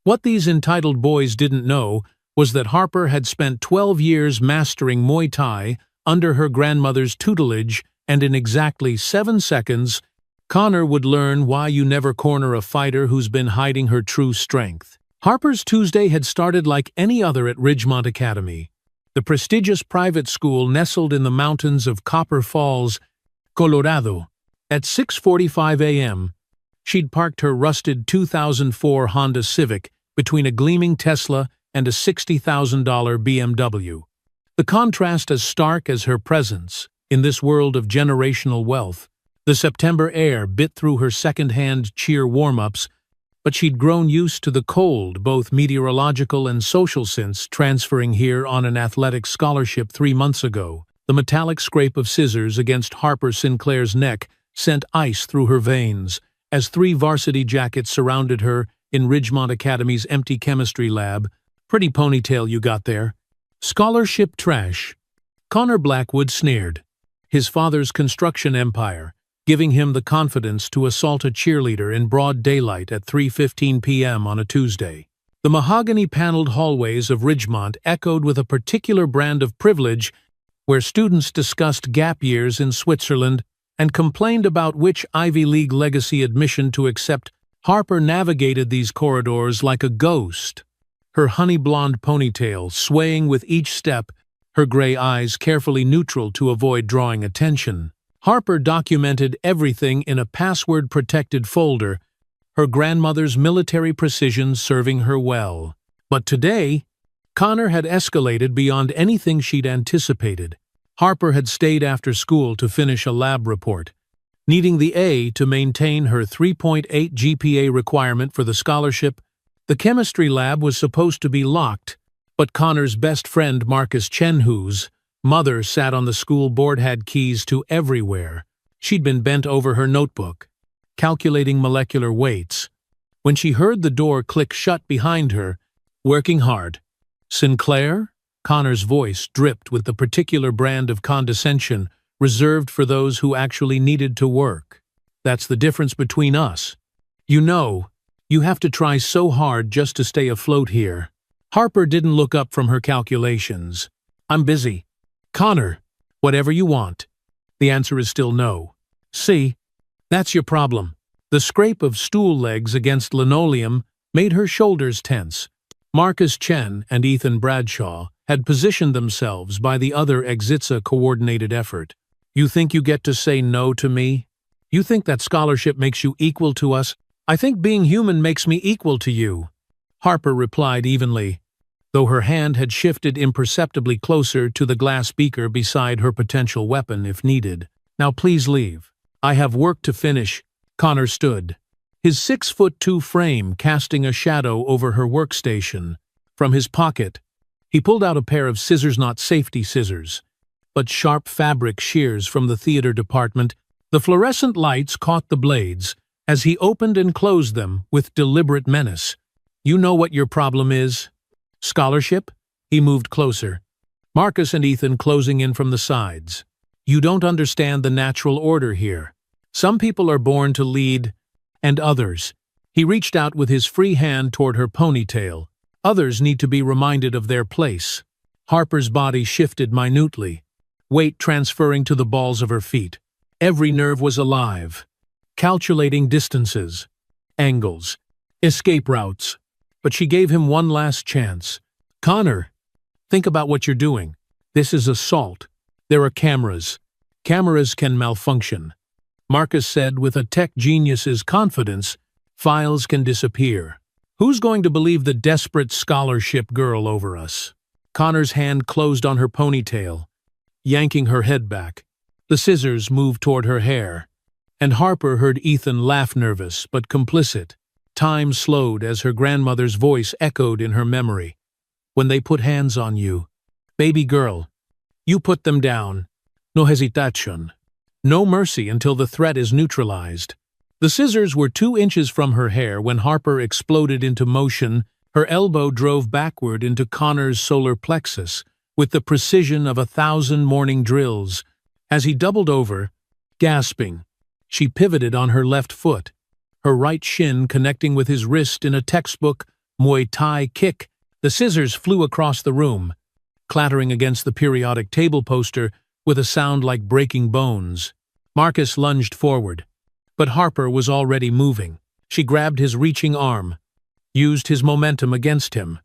What these entitled boys didn't know was that Harper had spent 12 years mastering Muay Thai under her grandmother's tutelage, and in exactly 7 seconds, Connor would learn why you never corner a fighter who's been hiding her true strength. Harper's Tuesday had started like any other at Ridgemont Academy, the prestigious private school nestled in the mountains of Copper Falls, Colorado. At 6:45 a.m., she'd parked her rusted 2004 Honda Civic between a gleaming Tesla and a $60,000 BMW. The contrast as stark as her presence in this world of generational wealth. The September air bit through her second-hand cheer warm-ups, but she'd grown used to the cold, both meteorological and social, since transferring here on an athletic scholarship 3 months ago. The metallic scrape of scissors against Harper Sinclair's neck sent ice through her veins as 3 varsity jackets surrounded her in Ridgemont Academy's empty chemistry lab. "Pretty ponytail you got there." "Scholarship trash," Connor Blackwood sneered. His father's construction empire, giving him the confidence to assault a cheerleader in broad daylight at 3:15 p.m. on a Tuesday. The mahogany-paneled hallways of Ridgemont echoed with a particular brand of privilege, where students discussed gap years in Switzerland and complained about which Ivy League legacy admission to accept. Harper navigated these corridors like a ghost, her honey-blonde ponytail swaying with each step, her gray eyes carefully neutral to avoid drawing attention. Harper documented everything in a password-protected folder, her grandmother's military precision serving her well. But today, Connor had escalated beyond anything she'd anticipated. Harper had stayed after school to finish a lab report, needing the A to maintain her 3.8 GPA requirement for the scholarship. The chemistry lab was supposed to be locked, but Connor's best friend Marcus Chen, whose mother sat on the school board, had keys to everywhere. She'd been bent over her notebook, calculating molecular weights, when she heard the door click shut behind her. "Working hard." "Sinclair?" Connor's voice dripped with the particular brand of condescension reserved for those who actually needed to work. "That's the difference between us. You know, you have to try so hard just to stay afloat here." Harper didn't look up from her calculations. "I'm busy." "Connor, whatever you want." The answer is still no. "See, that's your problem." The scrape of stool legs against linoleum made her shoulders tense. Marcus Chen and Ethan Bradshaw had positioned themselves by the other exits a coordinated effort. "You think you get to say no to me? You think that scholarship makes you equal to us?" "I think being human makes me equal to you," Harper replied evenly, though her hand had shifted imperceptibly closer to the glass beaker beside her potential weapon if needed. "Now please leave. I have work to finish." Connor stood, his 6'2" frame casting a shadow over her workstation. From his pocket, he pulled out a pair of scissors, not safety scissors, but sharp fabric shears from the theater department. The fluorescent lights caught the blades as he opened and closed them with deliberate menace. "You know what your problem is? Scholarship?" He moved closer, Marcus and Ethan closing in from the sides. "You don't understand the natural order here. Some people are born to lead, and others." He reached out with his free hand toward her ponytail. "Others need to be reminded of their place." Harper's body shifted minutely, weight transferring to the balls of her feet. Every nerve was alive, calculating distances, angles, escape routes. But she gave him one last chance. "Connor, think about what you're doing. This is assault. There are cameras. Cameras can malfunction." Marcus said with a tech genius's confidence, "Files can disappear. Who's going to believe the desperate scholarship girl over us?" Connor's hand closed on her ponytail, yanking her head back. The scissors moved toward her hair, and Harper heard Ethan laugh, nervous but complicit. Time slowed as her grandmother's voice echoed in her memory. "When they put hands on you, baby girl, you put them down. No hesitation. No mercy until the threat is neutralized." The scissors were 2 inches from her hair when Harper exploded into motion. Her elbow drove backward into Connor's solar plexus with the precision of 1,000 morning drills. As he doubled over, gasping, she pivoted on her left foot, her right shin connecting with his wrist in a textbook Muay Thai kick. The scissors flew across the room, clattering against the periodic table poster with a sound like breaking bones. Marcus lunged forward, but Harper was already moving. She grabbed his reaching arm, used his momentum against him,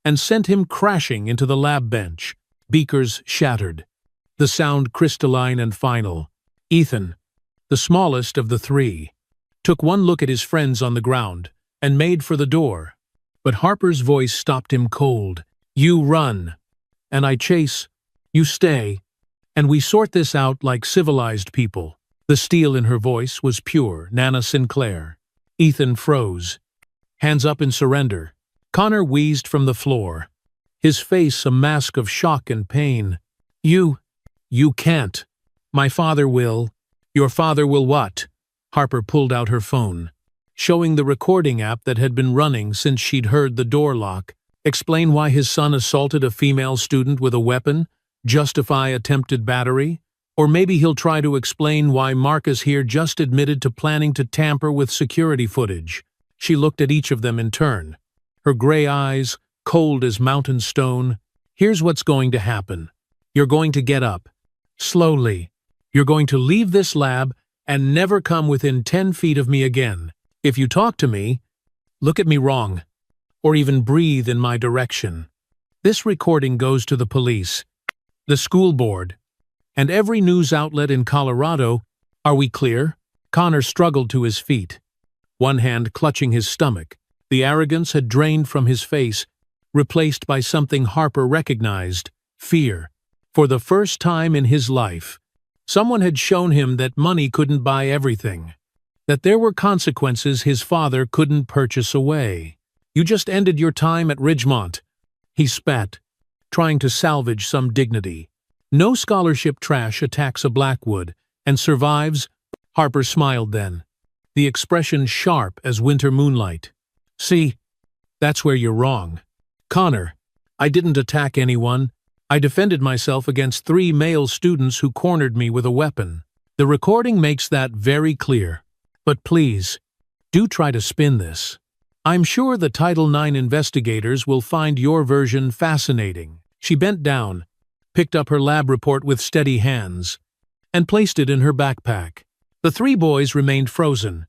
and sent him crashing into the lab bench. Beakers shattered, the sound crystalline and final. Ethan, the smallest of the three, took one look at his friends on the ground and made for the door. But Harper's voice stopped him cold. "You run, and I chase. You stay, and we sort this out like civilized people." The steel in her voice was pure Nana Sinclair. Ethan froze, hands up in surrender. Connor wheezed from the floor, his face a mask of shock and pain. You can't. My father will." "Your father will what?" Harper pulled out her phone, showing the recording app that had been running since she'd heard the door lock. "Explain why his son assaulted a female student with a weapon, justify attempted battery, or maybe he'll try to explain why Marcus here just admitted to planning to tamper with security footage." She looked at each of them in turn, her gray eyes cold as mountain stone. "Here's what's going to happen. You're going to get up. Slowly. You're going to leave this lab and never come within 10 feet of me again. If you talk to me, look at me wrong, or even breathe in my direction. This recording goes to the police, the school board, and every news outlet in Colorado. Are we clear?" Connor struggled to his feet, one hand clutching his stomach. The arrogance had drained from his face, replaced by something Harper recognized: fear. For the first time in his life, someone had shown him that money couldn't buy everything, that there were consequences his father couldn't purchase away. "You just ended your time at Ridgemont," he spat, trying to salvage some dignity. "No scholarship trash attacks a Blackwood and survives." Harper smiled then, the expression sharp as winter moonlight. "See, that's where you're wrong. Connor, I didn't attack anyone. I defended myself against 3 male students who cornered me with a weapon. The recording makes that very clear. But please, do try to spin this. I'm sure the Title IX investigators will find your version fascinating." She bent down, picked up her lab report with steady hands, and placed it in her backpack. The 3 boys remained frozen,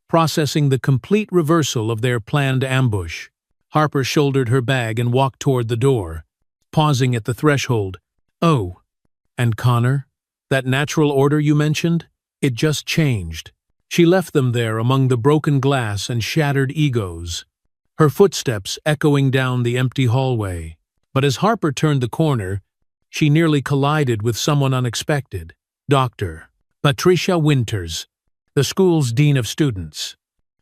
processing the complete reversal of their planned ambush. Harper shouldered her bag and walked toward the door, pausing at the threshold. "Oh, and Connor? That natural order you mentioned? It just changed." She left them there among the broken glass and shattered egos, her footsteps echoing down the empty hallway. But as Harper turned the corner, she nearly collided with someone unexpected. Dr. Patricia Winters, the school's dean of students,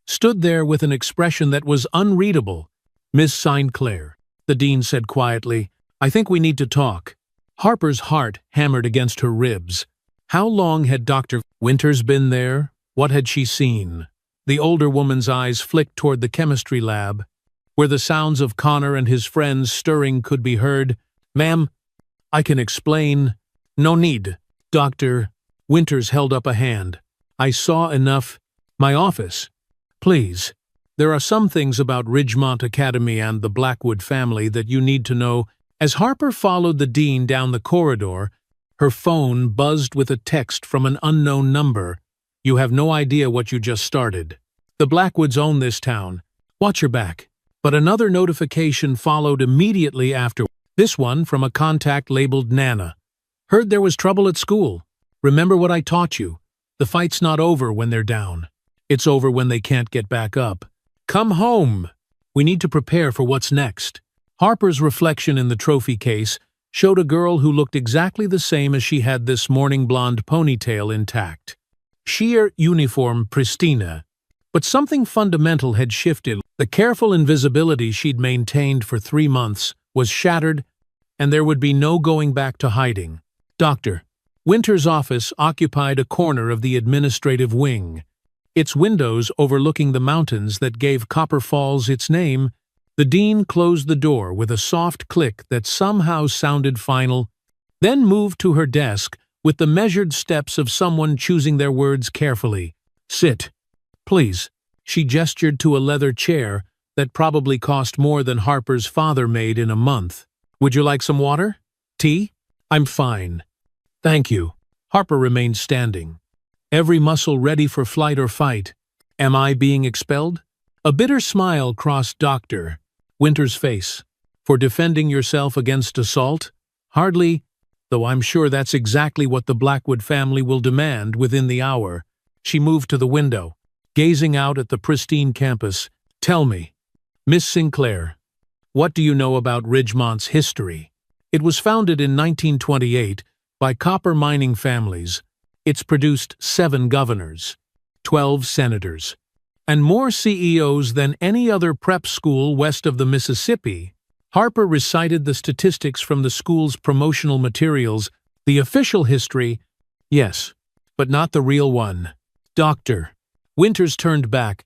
stood there with an expression that was unreadable. "Miss Sinclair," the dean said quietly, "I think we need to talk." Harper's heart hammered against her ribs. How long had Dr. Winters been there? What had she seen? The older woman's eyes flicked toward the chemistry lab, where the sounds of Connor and his friends stirring could be heard. "Ma'am, I can explain." "No need." Dr. Winters held up a hand. "I saw enough. My office. Please. There are some things about Ridgemont Academy and the Blackwood family that you need to know." As Harper followed the dean down the corridor, her phone buzzed with a text from an unknown number. "You have no idea what you just started. The Blackwoods own this town. Watch your back." But another notification followed immediately after, this one from a contact labeled Nana. "Heard there was trouble at school. Remember what I taught you. The fight's not over when they're down. It's over when they can't get back up. Come home. We need to prepare for what's next." Harper's reflection in the trophy case showed a girl who looked exactly the same as she had this morning, blonde ponytail intact. Sheer uniform pristina. But something fundamental had shifted. The careful invisibility she'd maintained for 3 months was shattered, and there would be no going back to hiding. Dr. Winter's office occupied a corner of the administrative wing, its windows overlooking the mountains that gave Copper Falls its name. The dean closed the door with a soft click that somehow sounded final, then moved to her desk with the measured steps of someone choosing their words carefully. "Sit, please." She gestured to a leather chair that probably cost more than Harper's father made in a month. Would you like some water? Tea? I'm fine. Thank you. Harper remained standing, every muscle ready for flight or fight. Am I being expelled? A bitter smile crossed Dr. Winter's face. For defending yourself against assault? Hardly, though I'm sure that's exactly what the Blackwood family will demand within the hour. She moved to the window, gazing out at the pristine campus. Tell me, Miss Sinclair, what do you know about Ridgemont's history? It was founded in 1928 by copper mining families. It's produced 7 governors, 12 senators, and more CEOs than any other prep school west of the Mississippi. Harper recited the statistics from the school's promotional materials. The official history, yes, but not the real one. Dr. Winters turned back,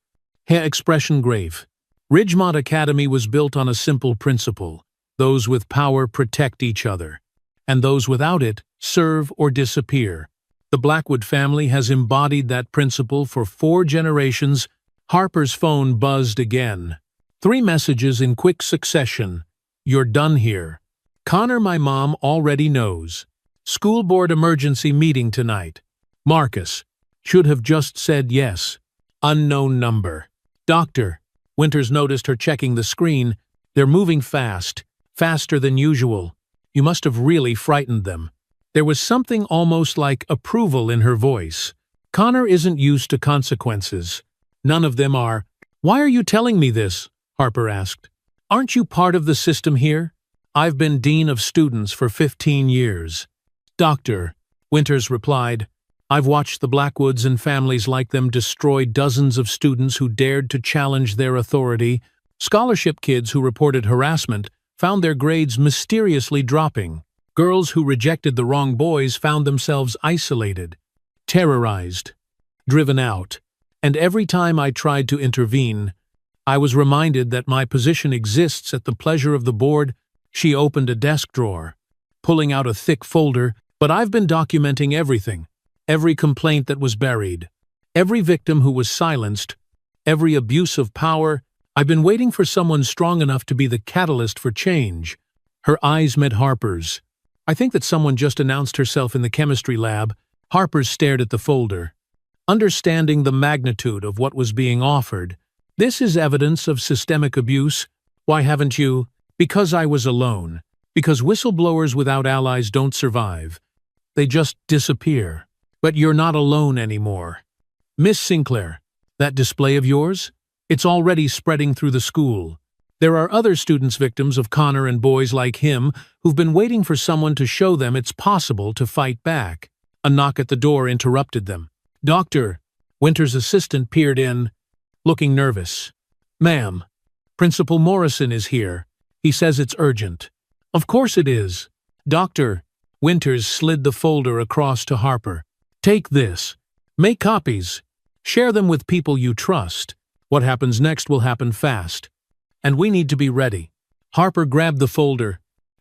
her expression grave. Ridgemont Academy was built on a simple principle: those with power protect each other, and those without it serve or disappear. The Blackwood family has embodied that principle for 4 generations. Harper's phone buzzed again. 3 messages in quick succession. You're done here. Connor, my mom already knows. School board emergency meeting tonight. Marcus. Should have just said yes. Unknown number. Doctor. Winters noticed her checking the screen. They're moving fast. Faster than usual. You must have really frightened them. There was something almost like approval in her voice. Connor isn't used to consequences. None of them are. Why are you telling me this? Harper asked. Aren't you part of the system here? I've been dean of students for 15 years. Doctor, Winters replied, I've watched the Blackwoods and families like them destroy dozens of students who dared to challenge their authority. Scholarship kids who reported harassment found their grades mysteriously dropping. Girls who rejected the wrong boys found themselves isolated, terrorized, driven out. And every time I tried to intervene, I was reminded that my position exists at the pleasure of the board. She opened a desk drawer, pulling out a thick folder. But I've been documenting everything, every complaint that was buried, every victim who was silenced, every abuse of power. I've been waiting for someone strong enough to be the catalyst for change. Her eyes met Harper's. I think that someone just announced herself in the chemistry lab. Harper stared at the folder, understanding the magnitude of what was being offered. This is evidence of systemic abuse. Why haven't you? Because I was alone. Because whistleblowers without allies don't survive. They just disappear. But you're not alone anymore. Miss Sinclair, that display of yours? It's already spreading through the school. There are other students victims of Connor and boys like him who've been waiting for someone to show them it's possible to fight back. A knock at the door interrupted them. Doctor, Winter's assistant peered in, looking nervous. Ma'am, Principal Morrison is here. He says it's urgent. Of course it is. Doctor, Winters slid the folder across to Harper. Take this. Make copies. Share them with people you trust. What happens next will happen fast. And we need to be ready. Harper grabbed the folder,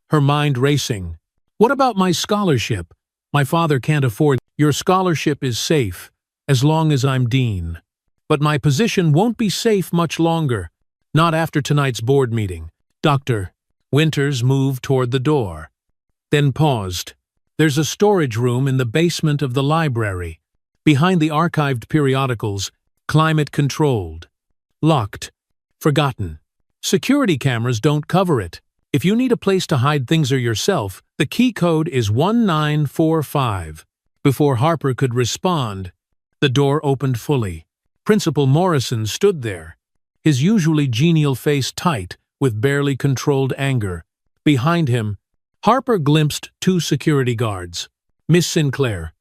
her mind racing. What about my scholarship? My father can't afford. Your scholarship is safe, as long as I'm dean. But my position won't be safe much longer. Not after tonight's board meeting. Doctor, Winters moved toward the door, then paused. There's a storage room in the basement of the library, behind the archived periodicals, climate-controlled. Locked. Forgotten. Security cameras don't cover it. If you need a place to hide things or yourself, the key code is 1945. Before Harper could respond, the door opened fully. Principal Morrison stood there, his usually genial face tight with barely controlled anger. Behind him, Harper glimpsed 2 security guards. Miss Sinclair,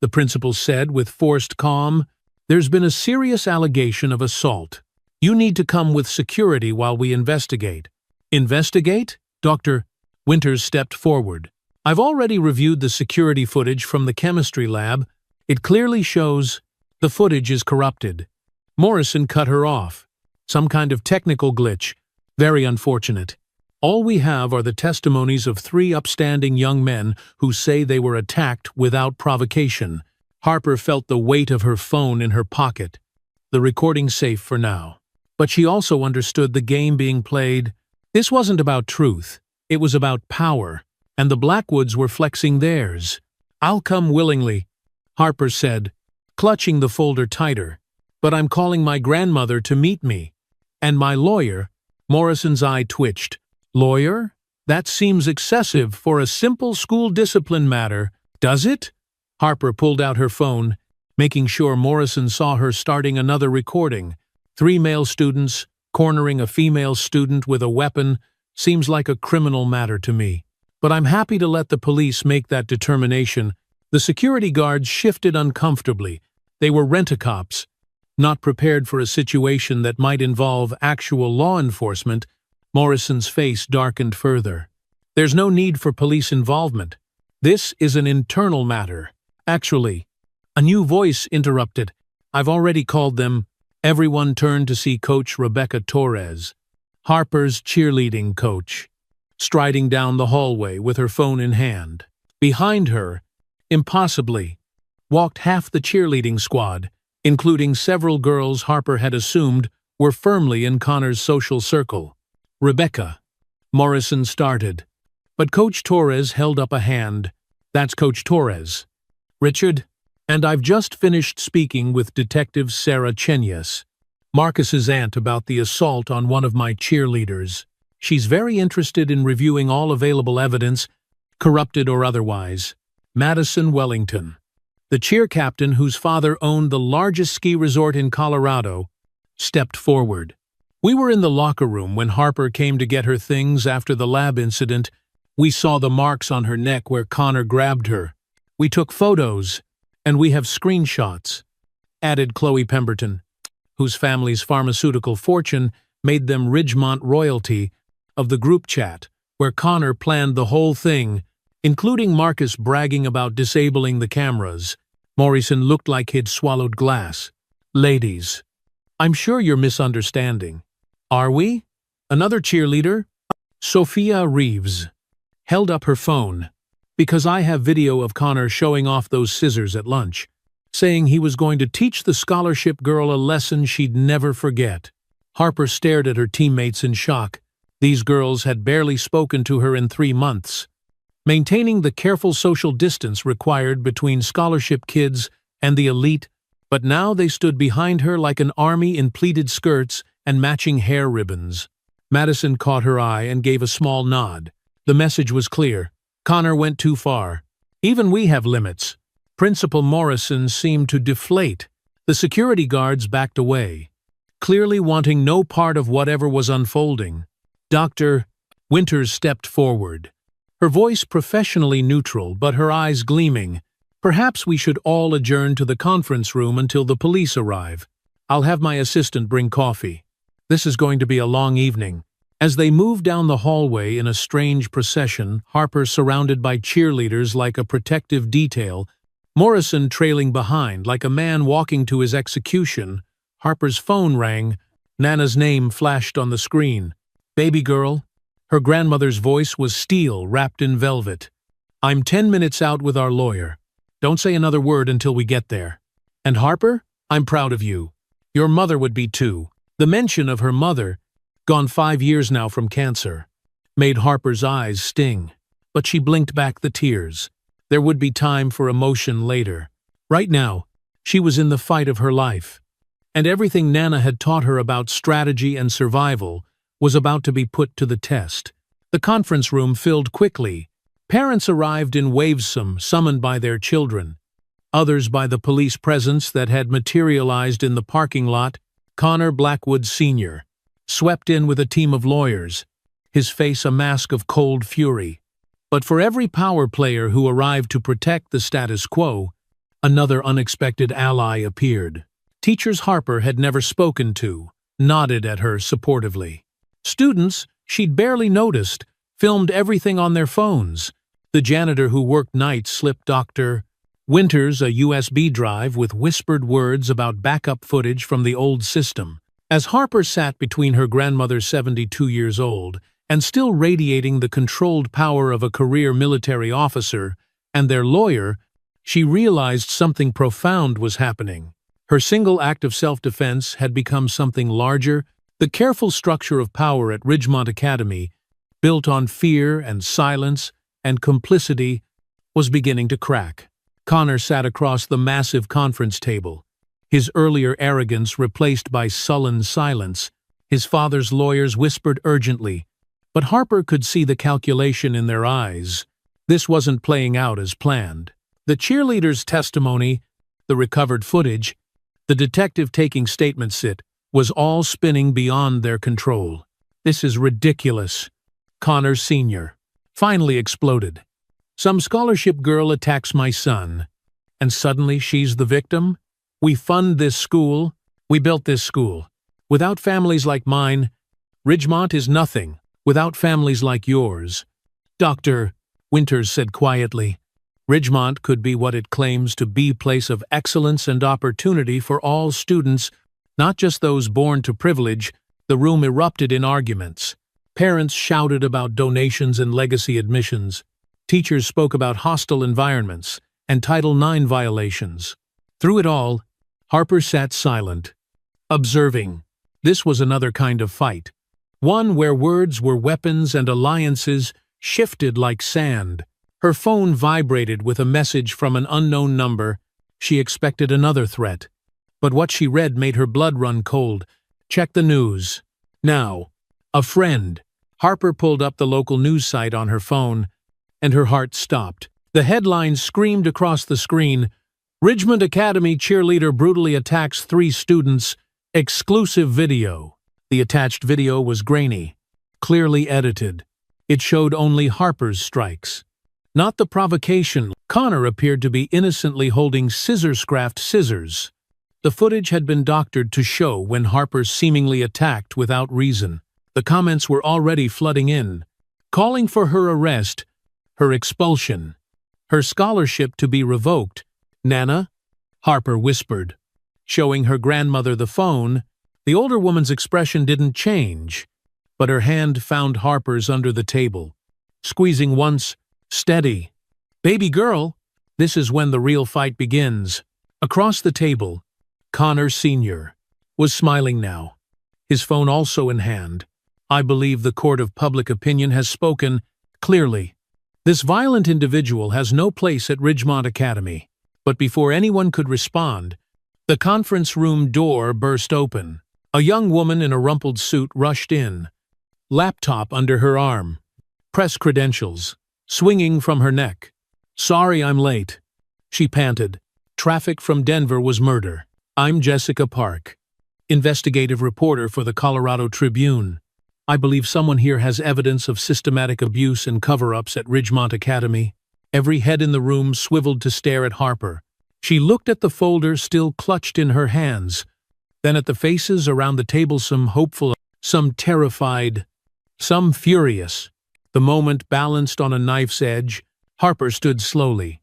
the principal said with forced calm, there's been a serious allegation of assault. You need to come with security while we investigate. Investigate? Dr. Winters stepped forward. I've already reviewed the security footage from the chemistry lab. It clearly shows the footage is corrupted. Morrison cut her off. Some kind of technical glitch. Very unfortunate. All we have are the testimonies of 3 upstanding young men who say they were attacked without provocation. Harper felt the weight of her phone in her pocket. The recording's safe for now. But she also understood the game being played. This wasn't about truth. It was about power, and the Blackwoods were flexing theirs. "I'll come willingly," Harper said, clutching the folder tighter. "But I'm calling my grandmother to meet me. And my lawyer." Morrison's eye twitched. "Lawyer? That seems excessive for a simple school discipline matter, does it?" Harper pulled out her phone, making sure Morrison saw her starting another recording. 3 male students cornering a female student with a weapon seems like a criminal matter to me. But I'm happy to let the police make that determination. The security guards shifted uncomfortably. They were rent-a-cops, not prepared for a situation that might involve actual law enforcement. Morrison's face darkened further. "There's no need for police involvement. This is an internal matter." "Actually," a new voice interrupted. "I've already called them." Everyone turned to see Coach Rebecca Torres, Harper's cheerleading coach, striding down the hallway with her phone in hand. Behind her, impossibly, walked half the cheerleading squad, including several girls Harper had assumed were firmly in Connor's social circle. "Rebecca," Morrison started, but Coach Torres held up a hand. "That's Coach Torres. Richard, and I've just finished speaking with Detective Sarah Chenyas, Marcus's aunt, about the assault on one of my cheerleaders. She's very interested in reviewing all available evidence, corrupted or otherwise." Madison Wellington, the cheer captain whose father owned the largest ski resort in Colorado, stepped forward. "We were in the locker room when Harper came to get her things after the lab incident. We saw the marks on her neck where Connor grabbed her. We took photos, and we have screenshots," added Chloe Pemberton, whose family's pharmaceutical fortune made them Ridgemont royalty, of the group chat, where Connor planned the whole thing, including Marcus bragging about disabling the cameras. Morrison looked like he'd swallowed glass. "Ladies, I'm sure you're misunderstanding. Are we?" Another cheerleader, Sophia Reeves, held up her phone. "Because I have video of Connor showing off those scissors at lunch, saying he was going to teach the scholarship girl a lesson she'd never forget." Harper stared at her teammates in shock. These girls had barely spoken to her in 3 months, maintaining the careful social distance required between scholarship kids and the elite, but now they stood behind her like an army in pleated skirts and matching hair ribbons. Madison caught her eye and gave a small nod. The message was clear. Connor went too far. Even we have limits. Principal Morrison seemed to deflate. The security guards backed away, clearly wanting no part of whatever was unfolding. Dr. Winters stepped forward, her voice professionally neutral but her eyes gleaming. "Perhaps we should all adjourn to the conference room until the police arrive. I'll have my assistant bring coffee. This is going to be a long evening." As they moved down the hallway in a strange procession, Harper surrounded by cheerleaders like a protective detail, Morrison trailing behind like a man walking to his execution, Harper's phone rang. Nana's name flashed on the screen. "Baby girl." Her grandmother's voice was steel wrapped in velvet. "I'm 10 minutes out with our lawyer. Don't say another word until we get there. And Harper, I'm proud of you. Your mother would be too." The mention of her mother, gone 5 years now from cancer, made Harper's eyes sting. But she blinked back the tears. There would be time for emotion later. Right now, she was in the fight of her life. And everything Nana had taught her about strategy and survival was about to be put to the test. The conference room filled quickly. Parents arrived in wavesome, summoned by their children. Others by the police presence that had materialized in the parking lot. Connor Blackwood Sr. swept in with a team of lawyers, his face a mask of cold fury. But for every power player who arrived to protect the status quo, another unexpected ally appeared. Teachers Harper had never spoken to nodded at her supportively. Students she'd barely noticed filmed everything on their phones. The janitor who worked nights slipped Dr. Winters a USB drive with whispered words about backup footage from the old system. As Harper sat between her grandmother, 72 years old, and still radiating the controlled power of a career military officer, and their lawyer, she realized something profound was happening. Her single act of self-defense had become something larger, The careful structure of power at Ridgemont Academy, built on fear and silence and complicity, was beginning to crack. Connor sat across the massive conference table, his earlier arrogance replaced by sullen silence. His father's lawyers whispered urgently, but Harper could see the calculation in their eyes. This wasn't playing out as planned. The cheerleader's testimony, the recovered footage, the detective taking statements was all spinning beyond their control. "This is ridiculous," Connor Sr. finally exploded. "Some scholarship girl attacks my son, and suddenly she's the victim? We fund this school. We built this school. Without families like mine, Ridgemont is nothing. Without families like yours." Dr. Winters said quietly, "Ridgemont could be what it claims to be, a place of excellence and opportunity for all students, not just those born to privilege." The room erupted in arguments. Parents shouted about donations and legacy admissions. Teachers spoke about hostile environments and Title IX violations. Through it all, Harper sat silent, observing. This was another kind of fight, one where words were weapons and alliances shifted like sand. Her phone vibrated with a message from an unknown number. She expected another threat, but what she read made her blood run cold. "Check the news. Now." "A friend." Harper pulled up the local news site on her phone, and her heart stopped. The headline screamed across the screen, "Ridgemont Academy cheerleader brutally attacks 3 students. Exclusive video." The attached video was grainy, clearly edited. It showed only Harper's strikes, not the provocation. Connor appeared to be innocently holding scissors-craft scissors. The footage had been doctored to show when Harper seemingly attacked without reason. The comments were already flooding in, calling for her arrest, her expulsion, her scholarship to be revoked. "Nana?" Harper whispered, showing her grandmother the phone. The older woman's expression didn't change, but her hand found Harper's under the table, squeezing once. "Steady. Baby girl." This is when the real fight begins. Across the table, Connor Sr. was smiling now, his phone also in hand. "I believe the court of public opinion has spoken clearly. This violent individual has no place at Ridgemont Academy." But before anyone could respond, the conference room door burst open. A young woman in a rumpled suit rushed in, laptop under her arm, press credentials swinging from her neck. "Sorry I'm late," she panted. "Traffic from Denver was murder. I'm Jessica Park, investigative reporter for the Colorado Tribune. I believe someone here has evidence of systematic abuse and cover-ups at Ridgemont Academy." Every head in the room swiveled to stare at Harper. She looked at the folder still clutched in her hands, then at the faces around the table, some hopeful, some terrified, some furious. The moment balanced on a knife's edge, Harper stood slowly,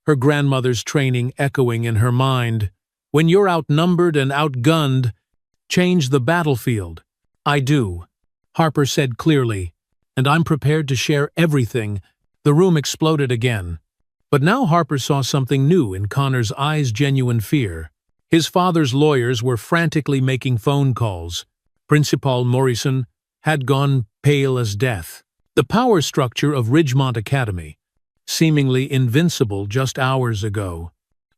her grandmother's training echoing in her mind. "When you're outnumbered and outgunned, change the battlefield." "I do," Harper said clearly, "and I'm prepared to share everything." The room exploded again. But now Harper saw something new in Connor's eyes, genuine fear. His father's lawyers were frantically making phone calls. Principal Morrison had gone pale as death. The power structure of Ridgemont Academy, seemingly invincible just hours ago,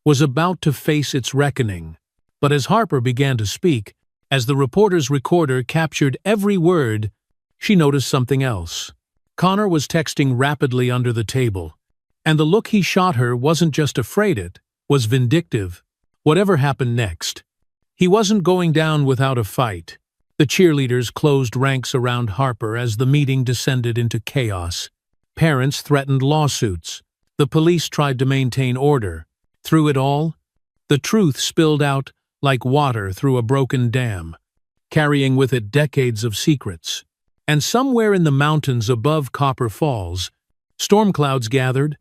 was about to face its reckoning. But as Harper began to speak, as the reporter's recorder captured every word, she noticed something else. Connor was texting rapidly under the table, and the look he shot her wasn't just afraid, it was vindictive. Whatever happened next, he wasn't going down without a fight. The cheerleaders closed ranks around Harper as the meeting descended into chaos. Parents threatened lawsuits. The police tried to maintain order. Through it all, the truth spilled out like water through a broken dam, carrying with it decades of secrets. And somewhere in the mountains above Copper Falls, storm clouds gathered,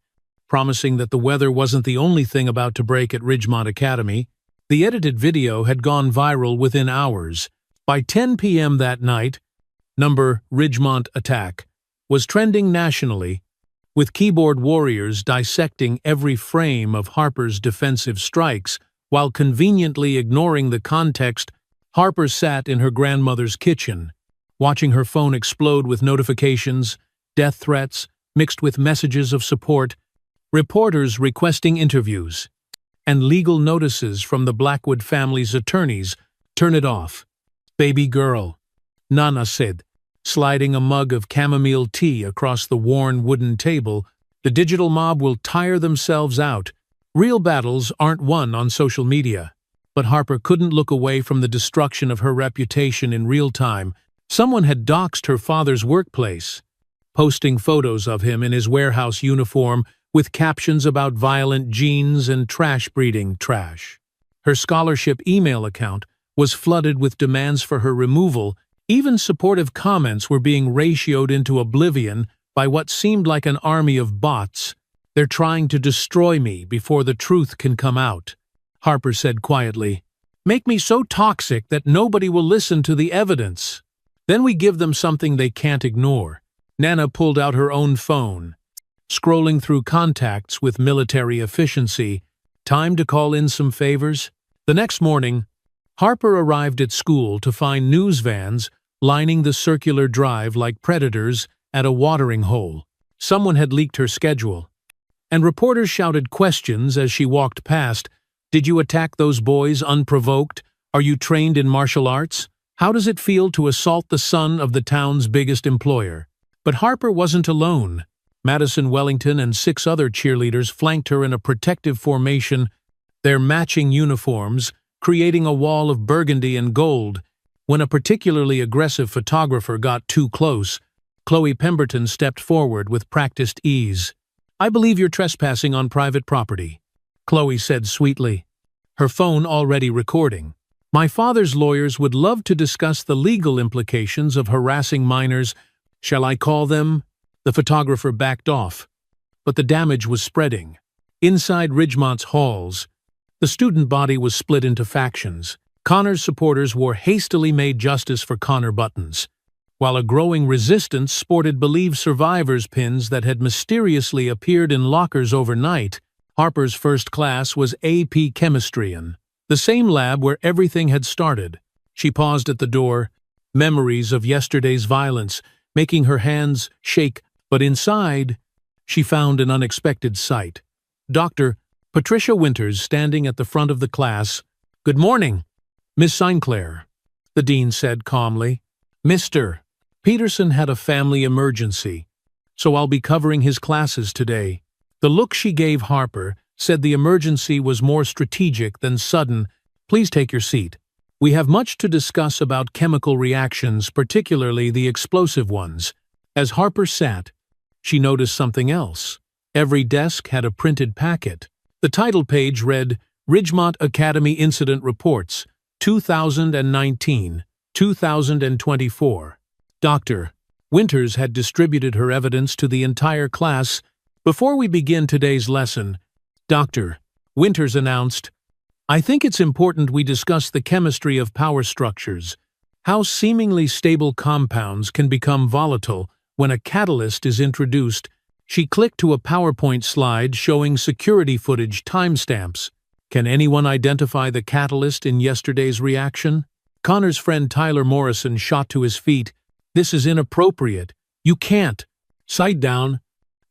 promising that the weather wasn't the only thing about to break at Ridgemont Academy. The edited video had gone viral within hours. By 10 p.m. that night, number Ridgemont Attack was trending nationally, with keyboard warriors dissecting every frame of Harper's defensive strikes while conveniently ignoring the context Harper sat in her grandmother's kitchen, watching her phone explode with notifications, death threats, mixed with messages of support, reporters requesting interviews, and legal notices from the Blackwood family's attorneys. Turn it off. Baby girl, Nana said, sliding a mug of chamomile tea across the worn wooden table. The digital mob will tire themselves out. Real battles aren't won on social media. But Harper couldn't look away from the destruction of her reputation in real time. Someone had doxed her father's workplace, posting photos of him in his warehouse uniform with captions about violent genes and trash breeding trash. Her scholarship email account was flooded with demands for her removal. Even supportive comments were being ratioed into oblivion by what seemed like an army of bots. They're trying to destroy me before the truth can come out, Harper said quietly. Make me so toxic that nobody will listen to the evidence. Then we give them something they can't ignore. Nana pulled out her own phone, scrolling through contacts with military efficiency. Time to call in some favors? The next morning, Harper arrived at school to find news vans lining the circular drive like predators at a watering hole. Someone had leaked her schedule, and reporters shouted questions as she walked past. Did you attack those boys unprovoked? Are you trained in martial arts? How does it feel to assault the son of the town's biggest employer? But Harper wasn't alone. Madison Wellington and 6 other cheerleaders flanked her in a protective formation, their matching uniforms creating a wall of burgundy and gold. When a particularly aggressive photographer got too close, Chloe Pemberton stepped forward with practiced ease. I believe you're trespassing on private property, Chloe said sweetly, her phone already recording. My father's lawyers would love to discuss the legal implications of harassing minors. Shall I call them? The photographer backed off, but the damage was spreading. Inside Ridgemont's halls, the student body was split into factions. Connor's supporters wore hastily made Justice for Connor buttons, while a growing resistance sported Believe Survivors pins that had mysteriously appeared in lockers overnight. Harper's first class was AP Chemistry in the same lab where everything had started. She paused at the door, memories of yesterday's violence making her hands shake, but inside, she found an unexpected sight. Dr. Patricia Winters standing at the front of the class. Good morning, Miss Sinclair, the dean said calmly. Mr. Peterson had a family emergency, so I'll be covering his classes today. The look she gave Harper said the emergency was more strategic than sudden. Please take your seat. We have much to discuss about chemical reactions, particularly the explosive ones. As Harper sat, she noticed something else. Every desk had a printed packet. The title page read, Ridgemont Academy Incident Reports, 2019-2024. Dr. Winters had distributed her evidence to the entire class. Before we begin today's lesson, Dr. Winters announced, I think it's important we discuss the chemistry of power structures, how seemingly stable compounds can become volatile when a catalyst is introduced. She clicked to a PowerPoint slide showing security footage timestamps. Can anyone identify the catalyst in yesterday's reaction? Connor's friend Tyler Morrison shot to his feet. This is inappropriate. You can't. Sit down.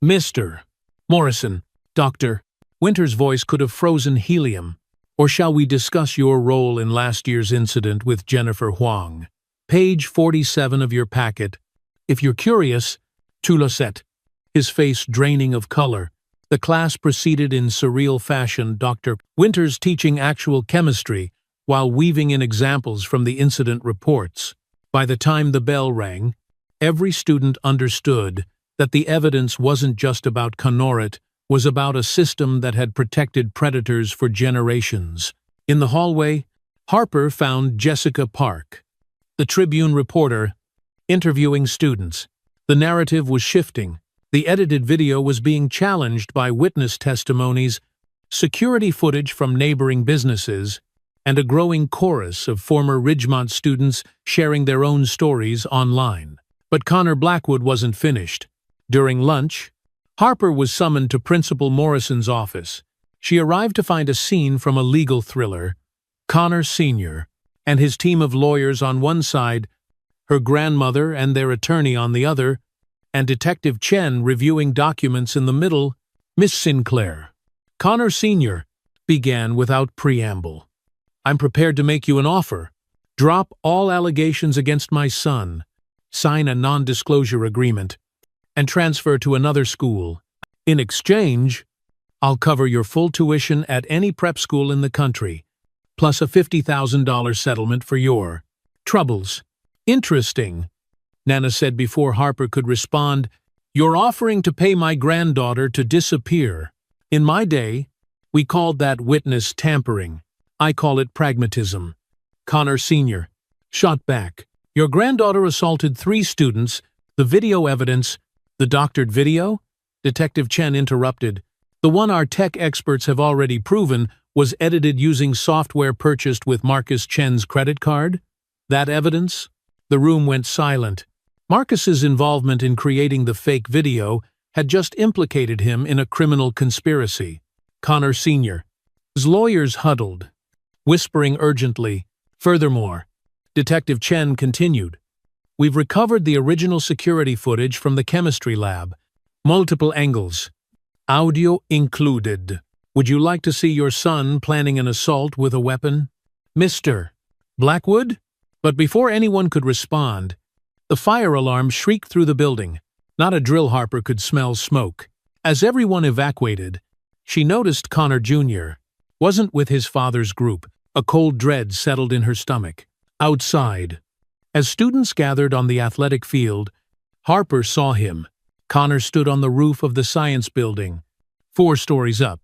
Mr. Morrison. Dr. Winters' voice could have frozen helium. Or shall we discuss your role in last year's incident with Jennifer Huang? Page 47 of your packet. If you're curious, tu le sais. His face draining of color. The class proceeded in surreal fashion, Dr. Winters teaching actual chemistry while weaving in examples from the incident reports. By the time the bell rang, every student understood that the evidence wasn't just about Connorit, was about a system that had protected predators for generations. In the hallway, Harper found Jessica Park, the Tribune reporter, interviewing students. The narrative was shifting. The edited video was being challenged by witness testimonies, security footage from neighboring businesses, and a growing chorus of former Ridgemont students sharing their own stories online. But Connor Blackwood wasn't finished. During lunch, Harper was summoned to Principal Morrison's office. She arrived to find a scene from a legal thriller. Connor Sr., and his team of lawyers on one side, her grandmother and their attorney on the other, and Detective Chen reviewing documents in the middle. Miss Sinclair, Connor Sr. began without preamble. I'm prepared to make you an offer. Drop all allegations against my son, sign a non-disclosure agreement, and transfer to another school. In exchange, I'll cover your full tuition at any prep school in the country, plus a $50,000 settlement for your troubles. Interesting, Nana said before Harper could respond. You're offering to pay my granddaughter to disappear. In my day, we called that witness tampering. I call it pragmatism. Connor Sr. shot back. Your granddaughter assaulted 3 students. The video evidence, the doctored video? Detective Chen interrupted. The one our tech experts have already proven was edited using software purchased with Marcus Chen's credit card? That evidence? The room went silent. Marcus's involvement in creating the fake video had just implicated him in a criminal conspiracy. Connor Sr. His lawyers huddled, whispering urgently. Furthermore, Detective Chen continued, we've recovered the original security footage from the chemistry lab. Multiple angles. Audio included. Would you like to see your son planning an assault with a weapon? Mr. Blackwood? But before anyone could respond, the fire alarm shrieked through the building. Not a drill Harper could smell smoke. As everyone evacuated, she noticed Connor Jr. wasn't with his father's group. A cold dread settled in her stomach. Outside, as students gathered on the athletic field, Harper saw him. Connor stood on the roof of the science building, 4 stories up,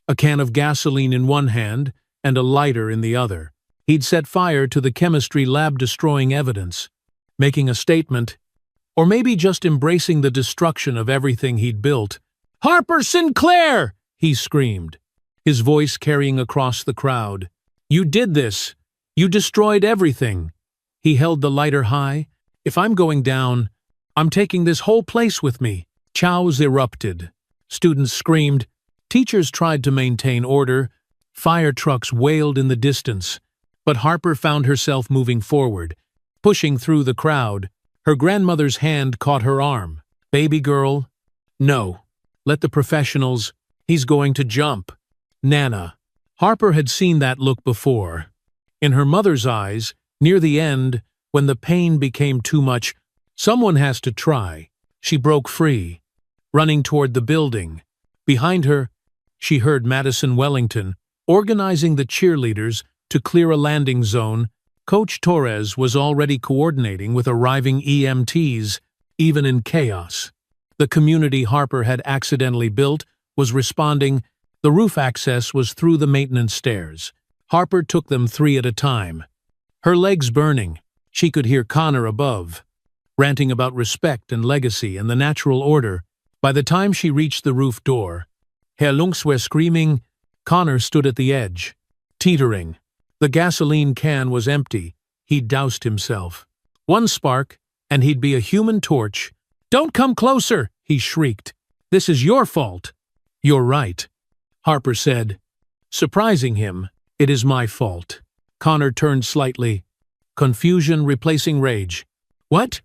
a can of gasoline in one hand and a lighter in the other. He'd set fire to the chemistry lab, destroying evidence, making a statement, or maybe just embracing the destruction of everything he'd built. Harper Sinclair! He screamed, his voice carrying across the crowd. You did this. You destroyed everything. He held the lighter high. If I'm going down, I'm taking this whole place with me. Chows erupted. Students screamed. Teachers tried to maintain order. Fire trucks wailed in the distance. But Harper found herself moving forward, pushing through the crowd. Her grandmother's hand caught her arm. Baby girl? No. Let the professionals. He's going to jump. Nana. Harper had seen that look before. In her mother's eyes, near the end, when the pain became too much, someone has to try. She broke free, running toward the building. Behind her, she heard Madison Wellington organizing the cheerleaders to clear a landing zone. Coach Torres was already coordinating with arriving EMTs, even in chaos. The community Harper had accidentally built was responding. The roof access was through the maintenance stairs. Harper took them 3 at a time. Her legs burning, she could hear Connor above, ranting about respect and legacy and the natural order. By the time she reached the roof door, Herr Lunkswer screaming, Connor stood at the edge, teetering. The gasoline can was empty. He'd doused himself. One spark, and he'd be a human torch. Don't come closer, he shrieked. This is your fault. You're right, Harper said, surprising him. It is my fault. Connor turned slightly, confusion replacing rage. What?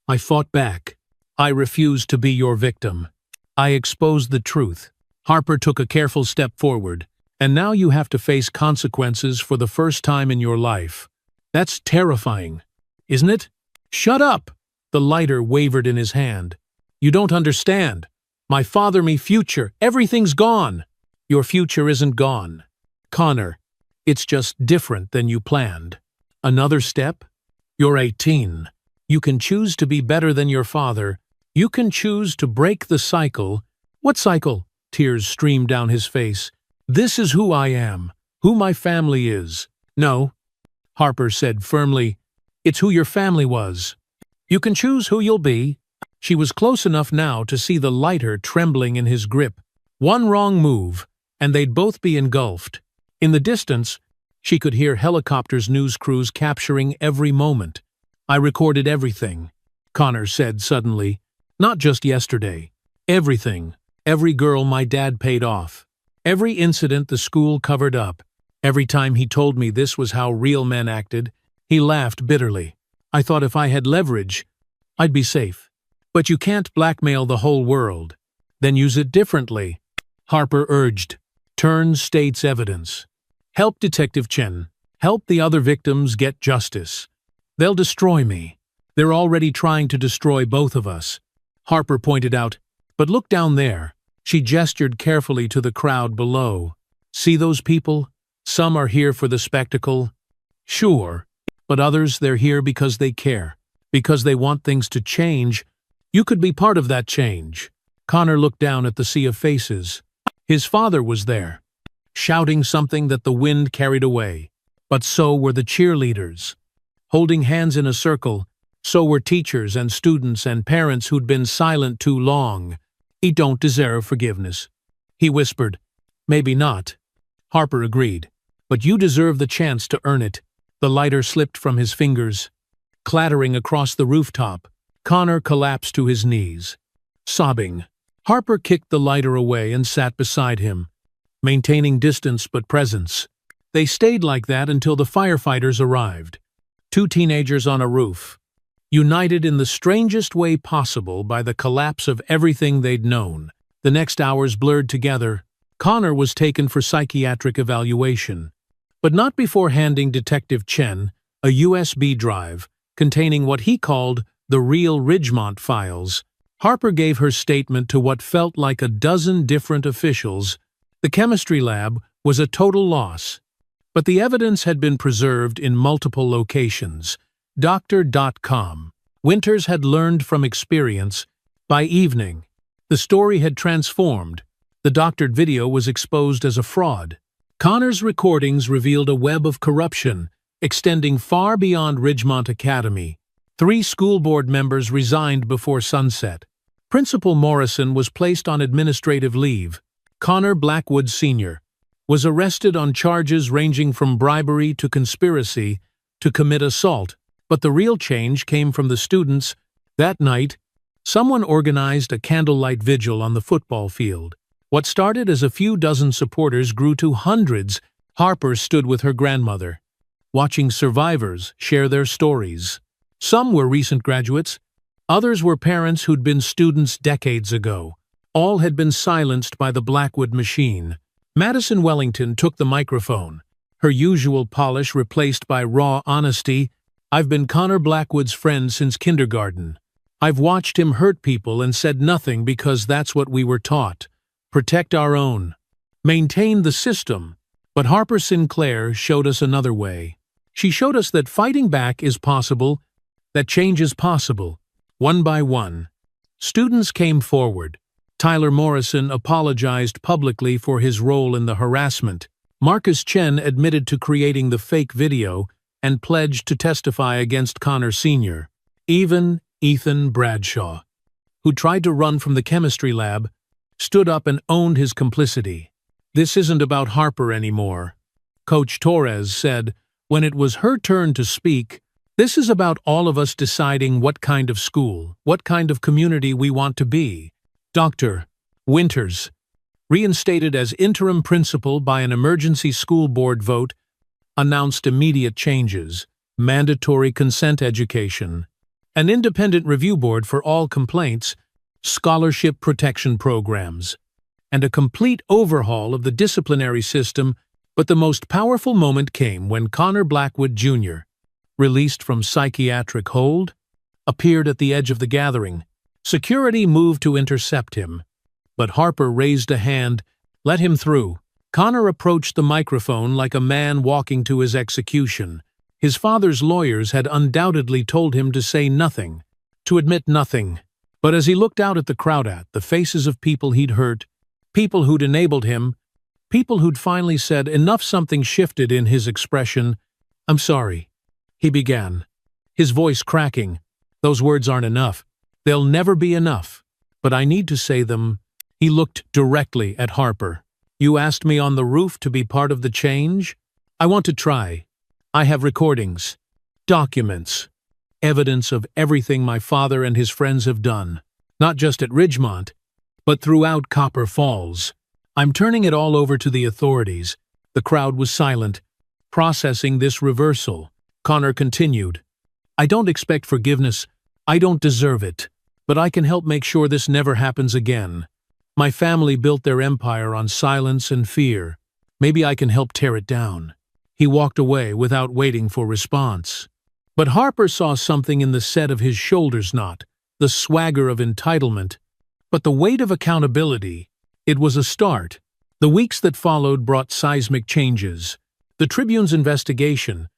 I fought back. I refused to be your victim. I exposed the truth. Harper took a careful step forward. And now you have to face consequences for the first time in your life. That's terrifying, isn't it? Shut up! The lighter wavered in his hand. You don't understand. My father, me future, everything's gone. Your future isn't gone. Connor, it's just different than you planned. Another step? You're 18. You can choose to be better than your father. You can choose to break the cycle. What cycle? Tears streamed down his face. This is who I am, who my family is. No, Harper said firmly, it's who your family was. You can choose who you'll be. She was close enough now to see the lighter trembling in his grip. One wrong move, and they'd both be engulfed. In the distance, she could hear helicopters' news crews capturing every moment. I recorded everything, Connor said suddenly. Not just yesterday. Everything. Every girl my dad paid off. Every incident the school covered up. Every time he told me this was how real men acted, he laughed bitterly. I thought if I had leverage, I'd be safe. But you can't blackmail the whole world. Then use it differently, Harper urged. Turn state's evidence. Help Detective Chen. Help the other victims get justice. They'll destroy me. They're already trying to destroy both of us. Harper pointed out, but look down there. She gestured carefully to the crowd below. See those people? Some are here for the spectacle. Sure, but others, they're here because they care, because they want things to change. You could be part of that change. Connor looked down at the sea of faces. His father was there, shouting something that the wind carried away. But so were the cheerleaders. Holding hands in a circle, so were teachers and students and parents who'd been silent too long. "He don't deserve forgiveness," he whispered. "Maybe not," Harper agreed. "But you deserve the chance to earn it." The lighter slipped from his fingers. Clattering across the rooftop, Connor collapsed to his knees. Sobbing, Harper kicked the lighter away and sat beside him, maintaining distance but presence. They stayed like that until the firefighters arrived. Two teenagers on a roof, united in the strangest way possible by the collapse of everything they'd known. The next hours blurred together. Connor was taken for psychiatric evaluation, but not before handing Detective Chen a USB drive containing what he called the real Ridgemont files. Harper gave her statement to what felt like a dozen different officials. The chemistry lab was a total loss, but the evidence had been preserved in multiple locations. Doctor.com. Winters had learned from experience. By evening, the story had transformed. The doctored video was exposed as a fraud. Connor's recordings revealed a web of corruption extending far beyond Ridgemont Academy. 3 school board members resigned before sunset. Principal Morrison was placed on administrative leave. Connor Blackwood Sr. was arrested on charges ranging from bribery to conspiracy to commit assault. But the real change came from the students. That night, someone organized a candlelight vigil on the football field. What started as a few dozen supporters grew to hundreds. Harper stood with her grandmother, watching survivors share their stories. Some were recent graduates. Others were parents who'd been students decades ago. All had been silenced by the Blackwood machine. Madison Wellington took the microphone, her usual polish replaced by raw honesty. "I've been Connor Blackwood's friend since kindergarten. I've watched him hurt people and said nothing because that's what we were taught. Protect our own. Maintain the system." But Harper Sinclair showed us another way. She showed us that fighting back is possible, that change is possible. One by one, students came forward. Tyler Morrison apologized publicly for his role in the harassment. Marcus Chen admitted to creating the fake video and pledged to testify against Connor Sr. Even Ethan Bradshaw, who tried to run from the chemistry lab, stood up and owned his complicity. "This isn't about Harper anymore," Coach Torres said when it was her turn to speak. "This is about all of us deciding what kind of school, what kind of community we want to be." Dr. Winters, reinstated as interim principal by an emergency school board vote, announced immediate changes: mandatory consent education, an independent review board for all complaints, scholarship protection programs, and a complete overhaul of the disciplinary system. But the most powerful moment came when Connor Blackwood Jr., released from psychiatric hold, appeared at the edge of the gathering. Security moved to intercept him, but Harper raised a hand. "Let him through." Connor approached the microphone like a man walking to his execution. His father's lawyers had undoubtedly told him to say nothing, to admit nothing. But as he looked out at the crowd, at the faces of people he'd hurt, people who'd enabled him, people who'd finally said enough, something shifted in his expression. "I'm sorry," he began, his voice cracking. "Those words aren't enough. They'll never be enough. But I need to say them." He looked directly at Harper. "You asked me on the roof to be part of the change? I want to try. I have recordings, documents, evidence of everything my father and his friends have done, not just at Ridgemont, but throughout Copper Falls. I'm turning it all over to the authorities. The crowd was silent, processing this reversal. Connor continued, "I don't expect forgiveness. I don't deserve it. But I can help make sure this never happens again. My family built their empire on silence and fear. Maybe I can help tear it down." He walked away without waiting for response. But Harper saw something in the set of his shoulders, not the swagger of entitlement, but the weight of accountability. It was a start. The weeks that followed brought seismic changes. The Tribune's investigation,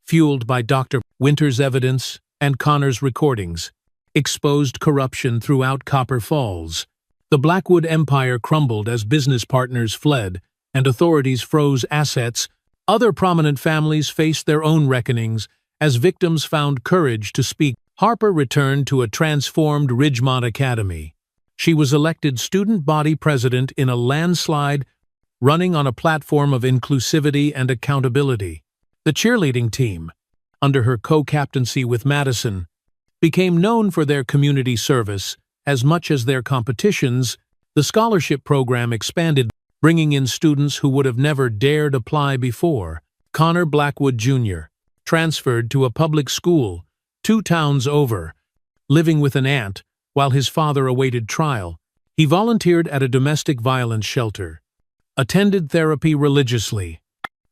fueled by Dr. Winter's evidence and Connor's recordings, exposed corruption throughout Copper Falls. The Blackwood Empire crumbled as business partners fled, and authorities froze assets. Other prominent families faced their own reckonings as victims found courage to speak. Harper returned to a transformed Ridgemont Academy. She was elected student body president in a landslide, running on a platform of inclusivity and accountability. The cheerleading team, under her co-captaincy with Madison, became known for their community service as much as their competitions. The scholarship program expanded, bringing in students who would have never dared apply before. Connor Blackwood Jr. transferred to a public school 2 towns over, living with an aunt while his father awaited trial. He volunteered at a domestic violence shelter, attended therapy religiously,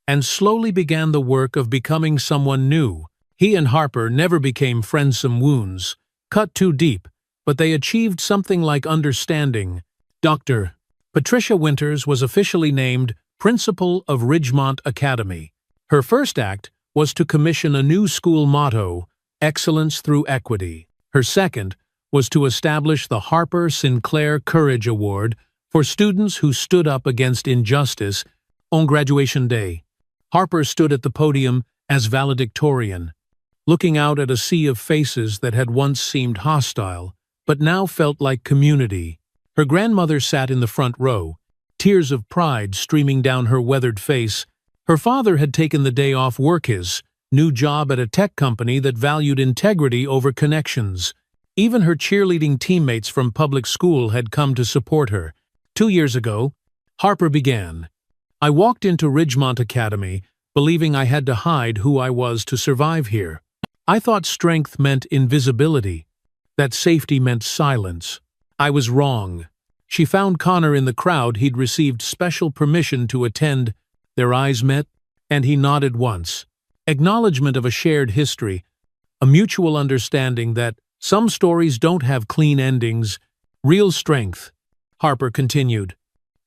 and slowly began the work of becoming someone new. He and Harper never became friendsome wounds, cut too deep, but they achieved something like understanding. Dr. Patricia Winters was officially named Principal of Ridgemont Academy. Her first act was to commission a new school motto, Excellence Through Equity. Her second was to establish the Harper Sinclair Courage Award for students who stood up against injustice. On graduation day, Harper stood at the podium as valedictorian, looking out at a sea of faces that had once seemed hostile, but now felt like community. Her grandmother sat in the front row, tears of pride streaming down her weathered face. Her father had taken the day off work, his new job at a tech company that valued integrity over connections. Even her cheerleading teammates from public school had come to support her. 2 years ago, Harper began. "I walked into Ridgemont Academy believing I had to hide who I was to survive here. I thought strength meant invisibility, that safety meant silence. I was wrong." She found Connor in the crowd. He'd received special permission to attend. Their eyes met, and he nodded once. Acknowledgement of a shared history, a mutual understanding that some stories don't have clean endings. Real strength, Harper continued,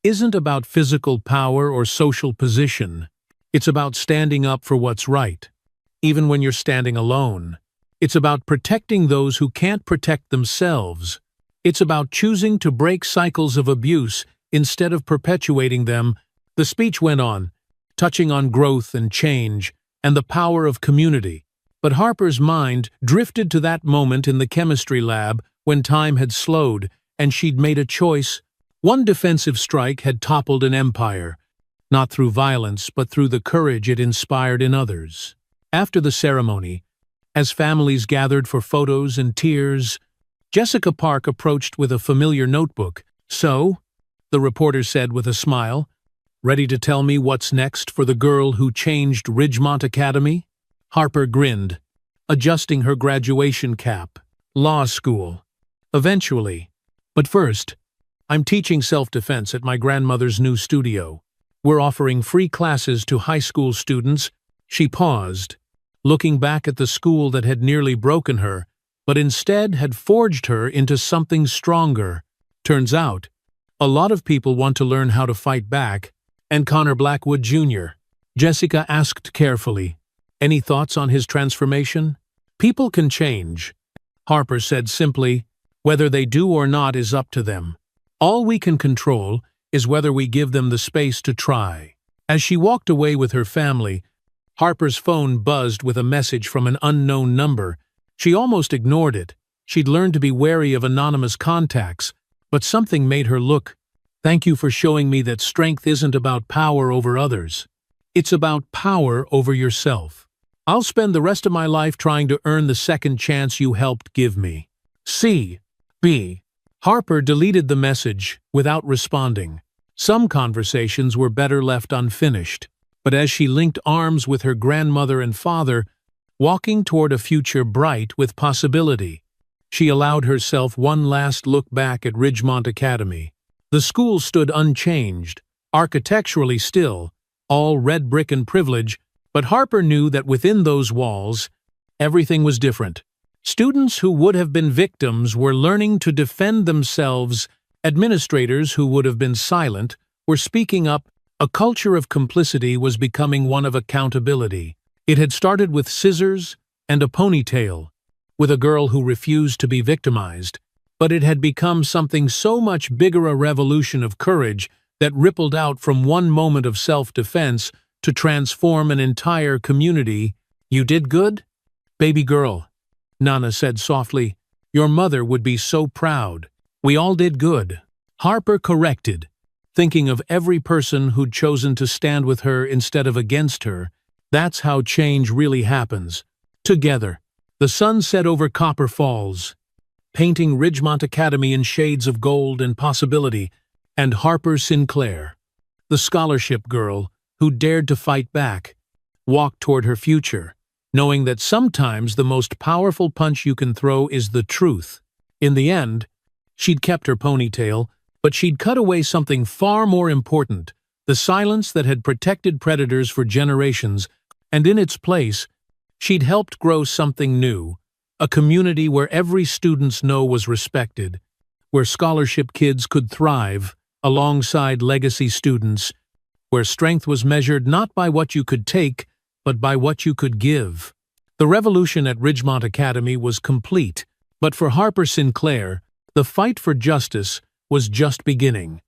isn't about physical power or social position. It's about standing up for what's right, even when you're standing alone. It's about protecting those who can't protect themselves. It's about choosing to break cycles of abuse instead of perpetuating them. The speech went on, touching on growth and change and the power of community. But Harper's mind drifted to that moment in the chemistry lab when time had slowed and she'd made a choice. One defensive strike had toppled an empire, not through violence but through the courage it inspired in others. After the ceremony, as families gathered for photos and tears, Jessica Park approached with a familiar notebook. "So," the reporter said with a smile, "ready to tell me what's next for the girl who changed Ridgemont Academy?" Harper grinned, adjusting her graduation cap. "Law school. Eventually. But first, I'm teaching self-defense at my grandmother's new studio. We're offering free classes to high school students." She paused, looking back at the school that had nearly broken her, but instead had forged her into something stronger. Turns out, a lot of people want to learn how to fight back. "And Connor Blackwood Jr.?" Jessica asked carefully. "Any thoughts on his transformation?" "People can change," Harper said simply. "Whether they do or not is up to them. All we can control is whether we give them the space to try." As she walked away with her family, Harper's phone buzzed with a message from an unknown number. She almost ignored it. She'd learned to be wary of anonymous contacts, but something made her look. "Thank you for showing me that strength isn't about power over others. It's about power over yourself. I'll spend the rest of my life trying to earn the second chance you helped give me. C.B." Harper deleted the message without responding. Some conversations were better left unfinished. but as she linked arms with her grandmother and father, walking toward a future bright with possibility, she allowed herself one last look back at Ridgemont Academy. The school stood unchanged, architecturally still, all red brick and privilege, but Harper knew that within those walls, everything was different. Students who would have been victims were learning to defend themselves. Administrators who would have been silent were speaking up. A culture of complicity was becoming one of accountability. It had started with scissors and a ponytail, with a girl who refused to be victimized, but it had become something so much bigger, a revolution of courage that rippled out from one moment of self-defense to transform an entire community. "You did good, baby girl," Nana said softly. "Your mother would be so proud. We all did good." Harper corrected, thinking of every person who'd chosen to stand with her instead of against her. That's how change really happens. Together. The sun set over Copper Falls, painting Ridgemont Academy in shades of gold and possibility, and Harper Sinclair, the scholarship girl who dared to fight back, walked toward her future, knowing that sometimes the most powerful punch you can throw is the truth. In the end, she'd kept her ponytail, but she'd cut away something far more important, the silence that had protected predators for generations, and in its place, she'd helped grow something new, a community where every student's no was respected, where scholarship kids could thrive alongside legacy students, where strength was measured not by what you could take, but by what you could give. The revolution at Ridgemont Academy was complete, but for Harper Sinclair, the fight for justice was just beginning.